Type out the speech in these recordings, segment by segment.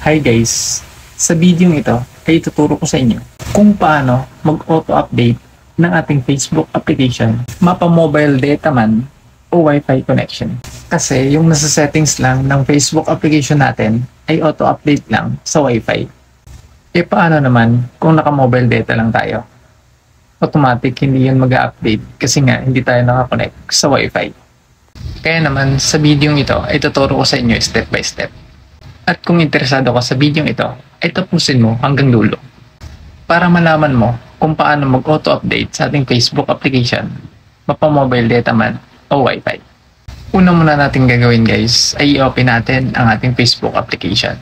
Hi guys! Sa video ito ay ituturo ko sa inyo kung paano mag-auto-update ng ating Facebook application, mapa-mobile data man o Wi-Fi connection. Kasi yung nasa settings lang ng Facebook application natin ay auto-update lang sa Wi-Fi. E paano naman kung naka-mobile data lang tayo? Automatic hindi yun mag-update kasi nga hindi tayo nakakonect sa Wi-Fi. Kaya naman sa video ito ay tuturo ko sa inyo step by step. At kung interesado ka sa video ito, ay tapusin mo hanggang dulo para malaman mo kung paano mag-auto-update sa ating Facebook application, mapa-mobile data man o Wi-Fi. Una muna natin gagawin guys ay i-open natin ang ating Facebook application.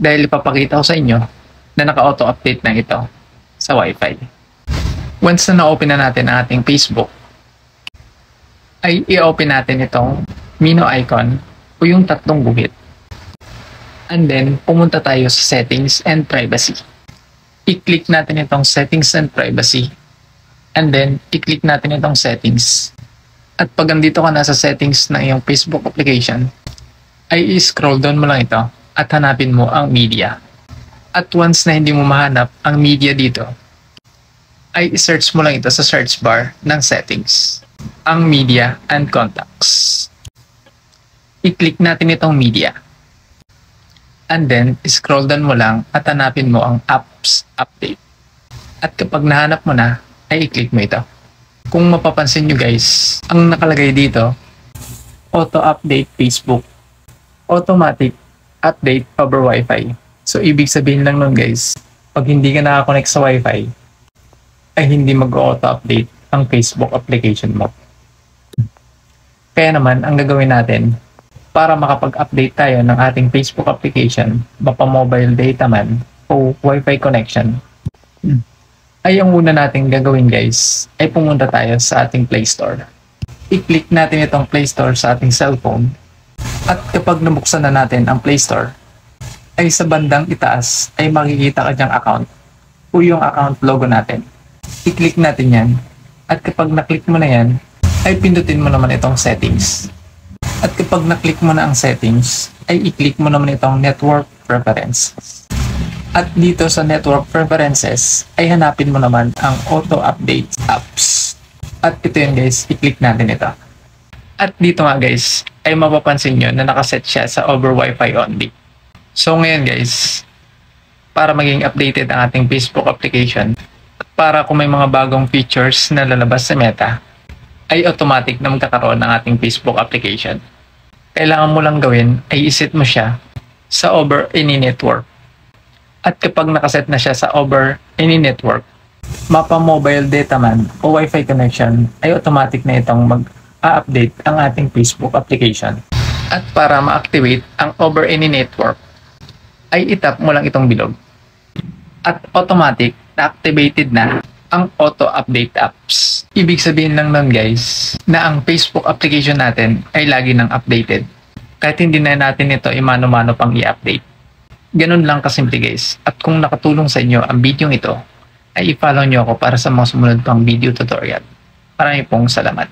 Dahil ipapakita ko sa inyo na naka-auto-update na ito sa Wi-Fi. Once na na-open na natin ang ating Facebook, ay i-open natin itong menu icon o yung tatlong guhit. And then, pumunta tayo sa Settings and Privacy. I-click natin itong Settings and Privacy. And then, i-click natin itong Settings. At pag andito ka na sa Settings ng iyong Facebook application, ay i-scroll down mo lang ito at hanapin mo ang Media. At once na hindi mo mahanap ang Media dito, ay i-search mo lang ito sa search bar ng Settings. Ang Media and Contacts. I-click natin itong Media. And then, scroll down mo lang at hanapin mo ang Apps Update. At kapag nahanap mo na, ay i-click mo ito. Kung mapapansin nyo guys, ang nakalagay dito, Auto-Update Facebook, Automatic Update over Wi-Fi. So, ibig sabihin lang nun guys, pag hindi ka nakakonect sa Wi-Fi, ay hindi mag-auto-update ang Facebook application mo. Kaya naman, ang gagawin natin, para makapag-update tayo ng ating Facebook application, mapa-mobile data man o Wi-Fi connection, ay ang una natin gagawin guys, ay pumunta tayo sa ating Play Store. I-click natin itong Play Store sa ating cellphone at kapag nabuksan na natin ang Play Store, ay sa bandang itaas ay makikita ka diyang account o yung account logo natin. I-click natin yan at kapag na-click mo na yan, ay pindutin mo naman itong Settings. At kapag na-click mo na ang Settings, ay i-click mo naman itong Network Preferences. At dito sa Network Preferences, ay hanapin mo naman ang Auto-Update Apps. At ito yun guys, i-click natin ito. At dito nga guys, ay mapapansin nyo na nakaset siya sa over Wi-Fi only. So ngayon guys, para maging updated ang ating Facebook application, para kung may mga bagong features na lalabas sa Meta, ay automatic na magkakaroon ng ating Facebook application. Kailangan mo lang gawin ay iset mo siya sa over any network. At kapag nakaset na siya sa over any network, mapa-mobile data man o Wi-Fi connection, ay automatic na itong mag-update ang ating Facebook application. At para ma-activate ang over any network, ay itap mo lang itong bilog. At automatic na activated na ang auto-update apps. Ibig sabihin lang nun guys, na ang Facebook application natin ay lagi nang updated. Kahit hindi na natin ito imano-mano pang i-update. Ganun lang kasimple guys. At kung nakatulong sa inyo ang video ito, ay i-follow nyo ako para sa mga sumunod pang video tutorial. Maraming pong salamat.